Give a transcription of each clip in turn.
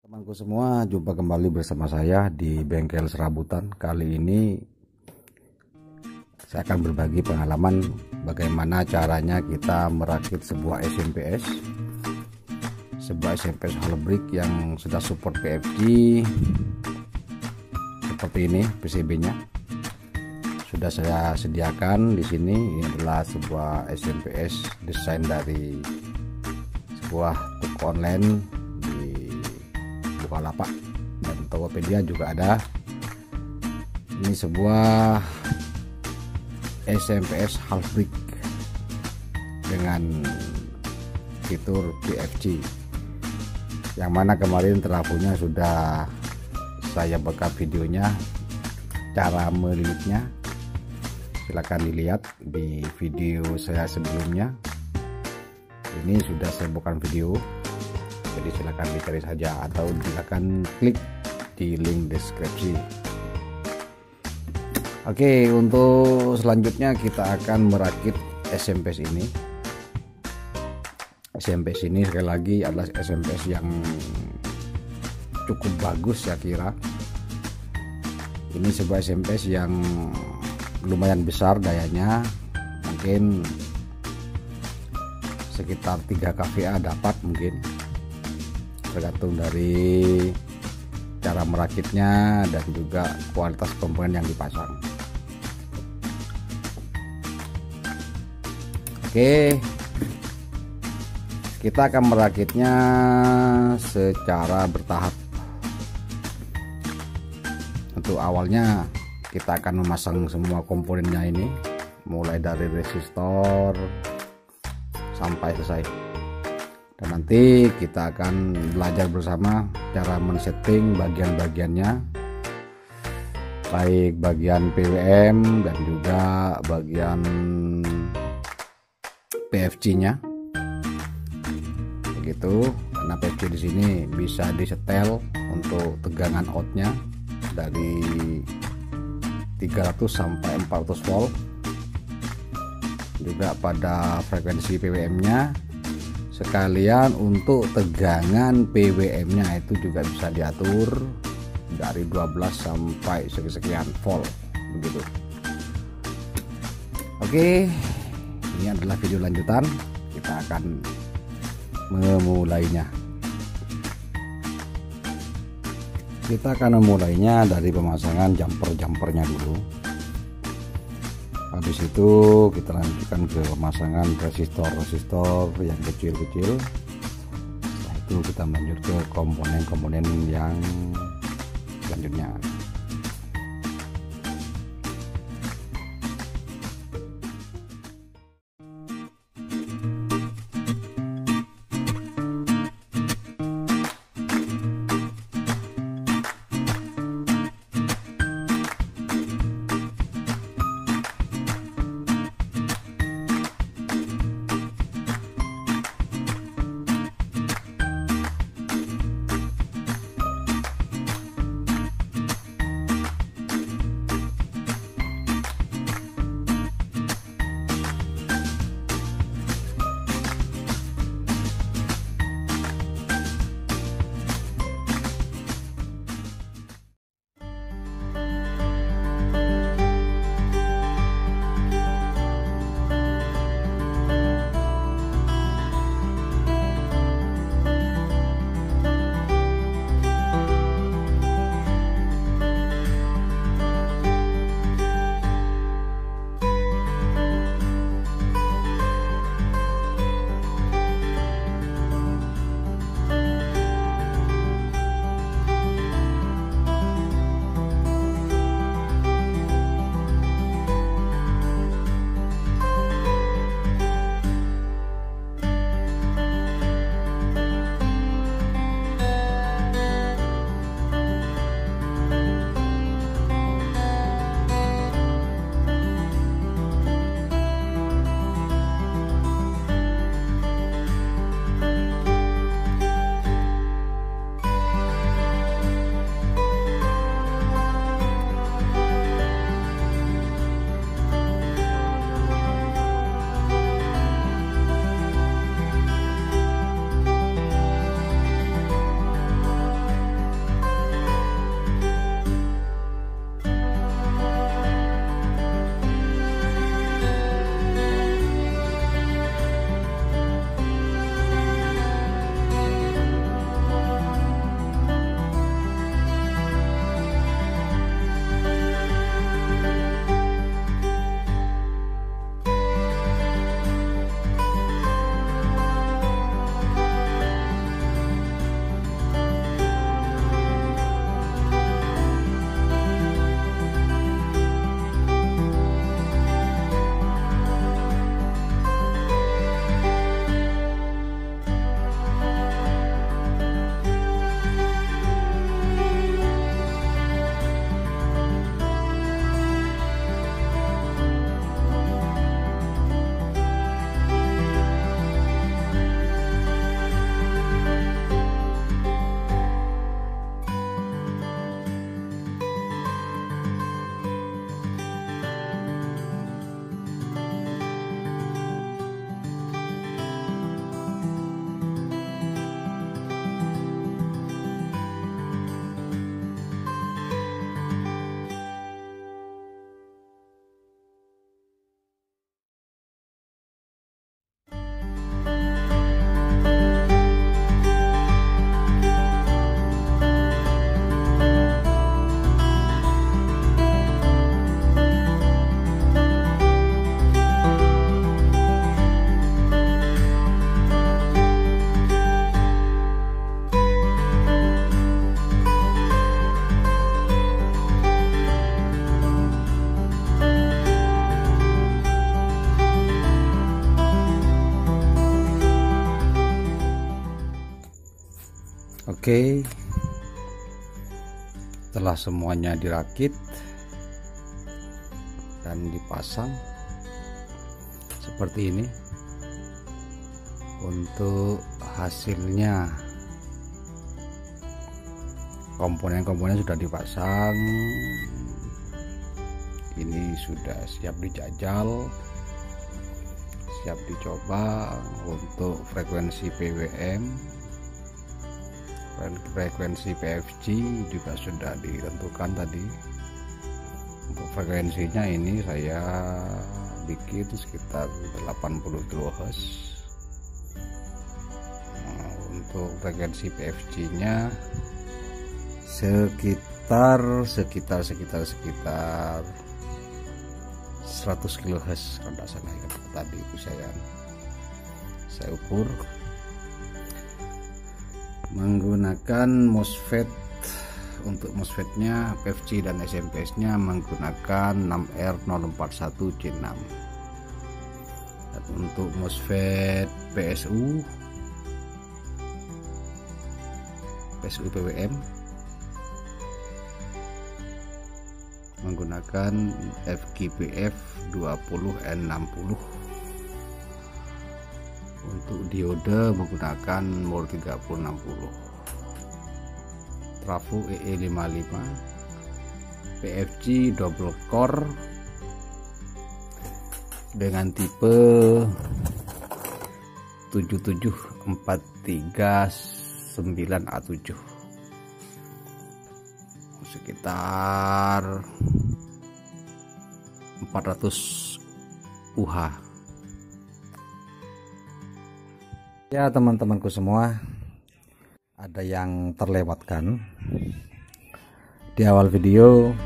Temanku semua, jumpa kembali bersama saya di Bengkel Serabutan. Kali ini saya akan berbagi pengalaman bagaimana caranya kita merakit sebuah SMPS, hollow brick yang sudah support PFG. Seperti ini PCB-nya sudah saya sediakan di sini. Ini adalah sebuah SMPS desain dari sebuah toko online Bukalapak dan Tokopedia juga ada. Ini sebuah SMPS half brick dengan fitur PFG, yang mana kemarin trafo-nya sudah saya backup videonya, cara melilitnya silahkan dilihat di video saya sebelumnya. Ini sudah saya bukan video, jadi silakan dicari saja atau silakan klik di link deskripsi. Oke, untuk selanjutnya kita akan merakit SMPS ini. SMPS ini sekali lagi adalah SMPS yang cukup bagus, saya kira. Ini sebuah SMPS yang lumayan besar dayanya, mungkin sekitar 3 kVA dapat, mungkin tergantung dari cara merakitnya dan juga kualitas komponen yang dipasang. Oke, kita akan merakitnya secara bertahap. Untuk awalnya kita akan memasang semua komponennya ini, mulai dari resistor sampai selesai. Dan nanti kita akan belajar bersama cara men-setting bagian-bagiannya, baik bagian PWM dan juga bagian PFG-nya. Begitu, karena PFG di sini bisa disetel untuk tegangan outnya dari 300 sampai 400 volt. Juga pada frekuensi PWM-nya. Sekalian untuk tegangan PWM-nya itu juga bisa diatur dari 12 sampai sekian volt, begitu. Oke, ini adalah video lanjutan. Kita akan memulainya. Kita akan memulainya dari pemasangan jumpernya dulu. Habis itu kita lanjutkan ke pemasangan resistor yang kecil-kecil. Setelah itu kita lanjut ke komponen-komponen yang selanjutnya. Oke, setelah semuanya dirakit dan dipasang seperti ini untuk hasilnya. Komponen-komponen sudah dipasang, ini sudah siap dijajal, siap dicoba. Untuk frekuensi PWM, frekuensi PFG juga sudah ditentukan tadi. Untuk frekuensinya ini saya bikin sekitar 80 kHz. Untuk frekuensi PFG nya sekitar 100 kHz kalau tidak salah ya, tadi itu saya ukur menggunakan MOSFET. Untuk MOSFET-nya PFG dan SMPS-nya menggunakan 6R041C6. Dan untuk MOSFET PSU PWM menggunakan FGBF 20N60. Untuk diode menggunakan MOR 3060, trafo EE55, PFG double core dengan tipe 774339A7, sekitar 400 UH. Ya teman-temanku semua, ada yang terlewatkan. Di awal video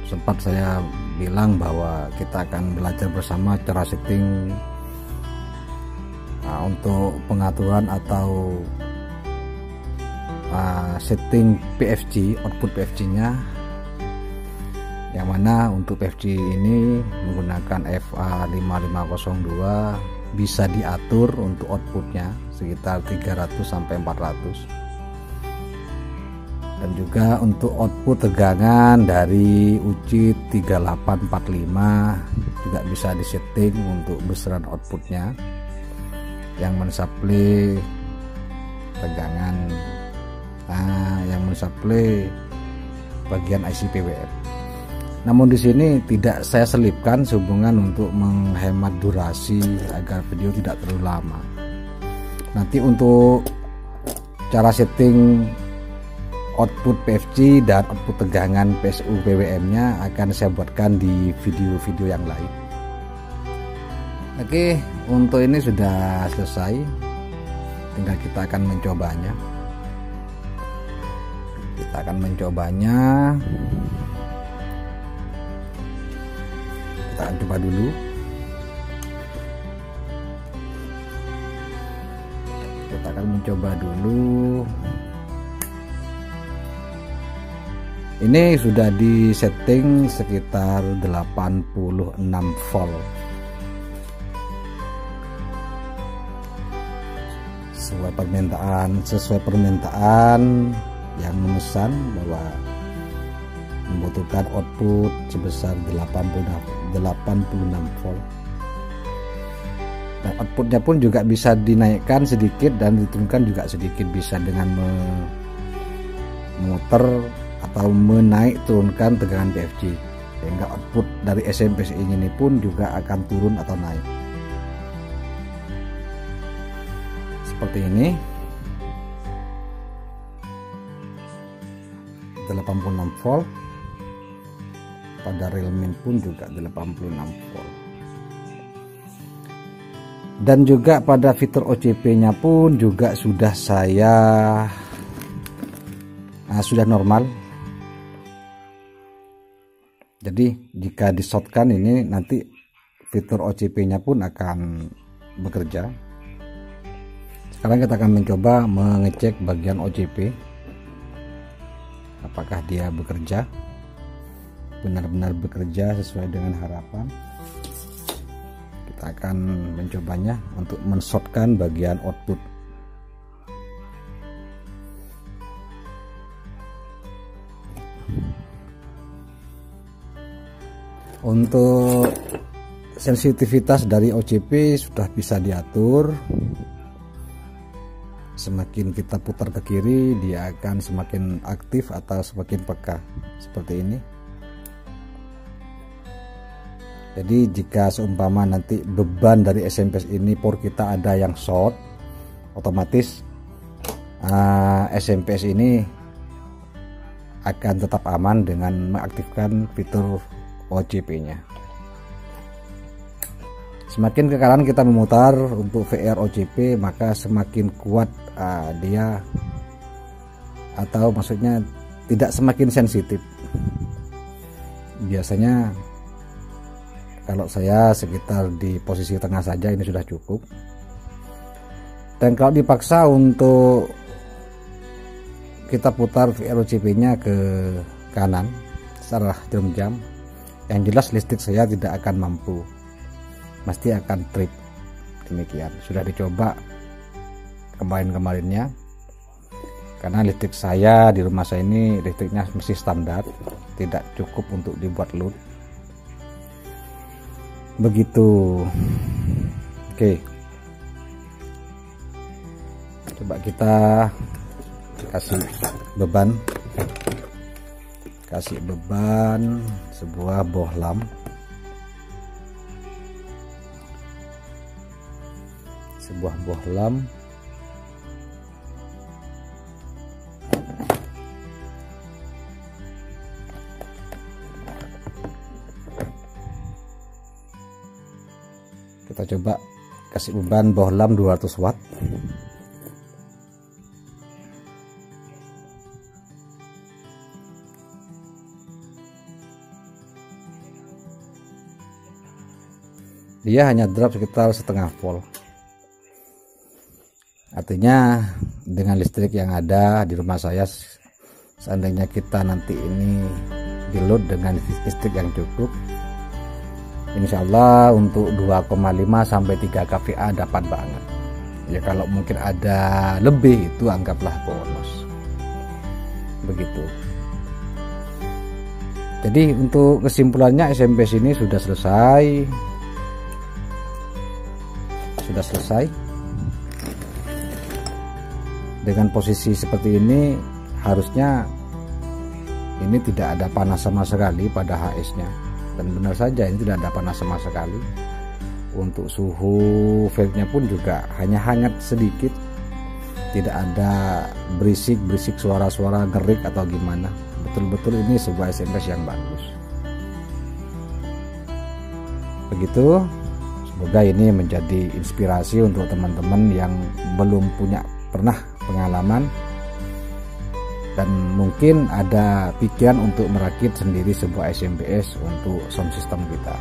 sempat saya bilang bahwa kita akan belajar bersama cara setting untuk pengaturan atau setting PFG, output PFG nya, yang mana untuk PFG ini menggunakan FA5502 bisa diatur untuk outputnya sekitar 300 sampai 400, dan juga untuk output tegangan dari UC 3845 juga bisa disetting untuk besaran outputnya yang mensuplai tegangan, yang mensuplai bagian IC PWM. Namun di sini tidak saya selipkan sehubungan untuk menghemat durasi agar video tidak terlalu lama. Nanti untuk cara setting output PFG dan output tegangan PSU PWM nya akan saya buatkan di video-video yang lain. Oke, untuk ini sudah selesai, tinggal kita akan mencobanya. Kita akan mencobanya. Kita akan coba dulu. Kita akan mencoba dulu. Ini sudah di setting sekitar 86 volt. Sesuai permintaan yang memesan bahwa membutuhkan output sebesar 86 volt. Dan outputnya pun juga bisa dinaikkan sedikit dan diturunkan juga sedikit, bisa dengan memutar atau menaik turunkan tegangan PFG, sehingga output dari SMPS ini pun juga akan turun atau naik seperti ini. 86 volt, pada real-min pun juga 86 volt, dan juga pada fitur OCP nya pun juga sudah sudah normal. Jadi jika di shortkan ini nanti fitur OCP nya pun akan bekerja. Sekarang kita akan mencoba mengecek bagian OCP, apakah dia bekerja, benar-benar bekerja sesuai dengan harapan. Kita akan mencobanya untuk men-shortkan bagian output. Untuk sensitivitas dari OCP sudah bisa diatur. Semakin kita putar ke kiri, dia akan semakin aktif atau semakin peka seperti ini. Jadi jika seumpama nanti beban dari SMPS ini power kita ada yang short, otomatis SMPS ini akan tetap aman dengan mengaktifkan fitur OCP-nya. Semakin ke kanan kita memutar untuk VR OCP, maka semakin kuat dia, atau maksudnya tidak semakin sensitif. Biasanya kalau saya sekitar di posisi tengah saja ini sudah cukup. Dan kalau dipaksa untuk kita putar VR OCP-nya ke kanan secara jarum jam, yang jelas listrik saya tidak akan mampu, pasti akan trip. Demikian sudah dicoba kemarin-kemarinnya, karena listrik saya di rumah saya ini listriknya masih standar, tidak cukup untuk dibuat load. Begitu. Oke, coba kita kasih beban sebuah bohlam. Kita coba kasih beban bohlam 200 watt. Dia hanya drop sekitar setengah volt. Artinya dengan listrik yang ada di rumah saya, seandainya kita nanti ini di load dengan listrik yang cukup, insya Allah untuk 2,5 sampai 3 kVA dapat banget. Ya kalau mungkin ada lebih, itu anggaplah bonus. Begitu. Jadi untuk kesimpulannya, SMPS ini sudah selesai. Dengan posisi seperti ini, harusnya ini tidak ada panas sama sekali pada HS-nya. Dan benar saja ini tidak ada panas sama sekali. Untuk suhu valve-nya pun juga hanya hangat sedikit, tidak ada berisik suara-suara gerik atau gimana. Betul-betul ini sebuah SMPS yang bagus. Begitu, semoga ini menjadi inspirasi untuk teman-teman yang belum pernah pengalaman dan mungkin ada pikiran untuk merakit sendiri sebuah SMPS untuk sound system kita.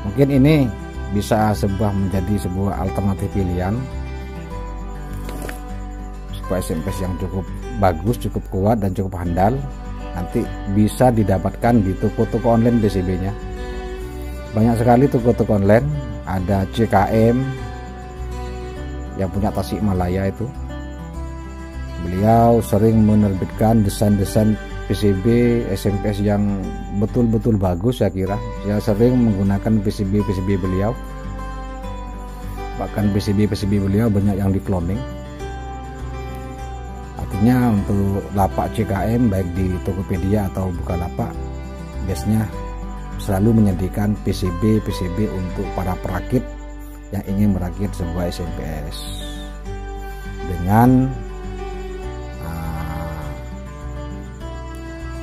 Mungkin ini bisa menjadi sebuah alternatif pilihan, sebuah SMPS yang cukup bagus, cukup kuat dan cukup handal. Nanti bisa didapatkan di toko-toko online PCB-nya. Banyak sekali toko-toko online, ada CKM yang punya Tasikmalaya itu. Beliau sering menerbitkan desain-desain PCB SMPS yang betul-betul bagus. Saya kira saya sering menggunakan PCB beliau, bahkan PCB beliau banyak yang di cloning. Artinya untuk lapak CKM baik di Tokopedia atau Bukalapak biasanya selalu menyediakan PCB untuk para perakit yang ingin merakit sebuah SMPS dengan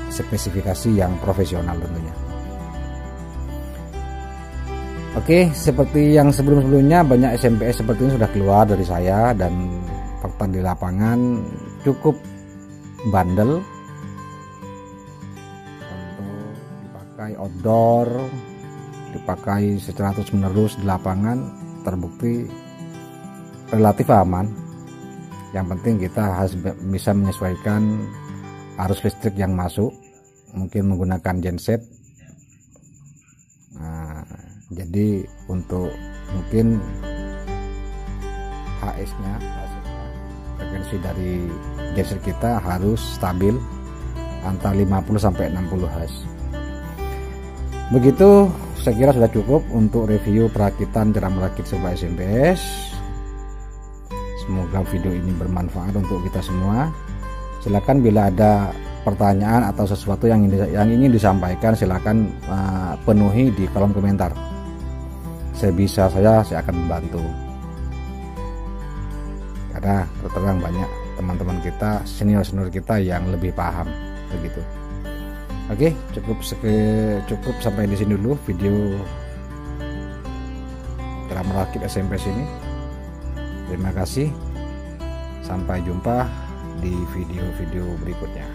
spesifikasi yang profesional tentunya. Oke, seperti yang sebelum-sebelumnya, banyak SMPS seperti ini sudah keluar dari saya, dan fakta di lapangan cukup bandel untuk dipakai outdoor, dipakai secara terus menerus di lapangan, terbukti relatif aman. Yang penting kita harus bisa menyesuaikan arus listrik yang masuk, mungkin menggunakan genset. Nah, jadi untuk mungkin HS-nya frekuensi dari genset kita harus stabil antara 50 sampai 60 Hz. Begitu, saya kira sudah cukup untuk review perakitan cara merakit sebuah SMPS. Semoga video ini bermanfaat untuk kita semua. Silakan bila ada pertanyaan atau sesuatu yang ingin disampaikan, silakan penuhi di kolom komentar. Sebisa saya akan membantu. Karena terang banyak teman-teman kita, senior kita yang lebih paham begitu. Oke, cukup sampai di sini dulu video cara merakit SMPS ini. Terima kasih. Sampai jumpa di video-video berikutnya.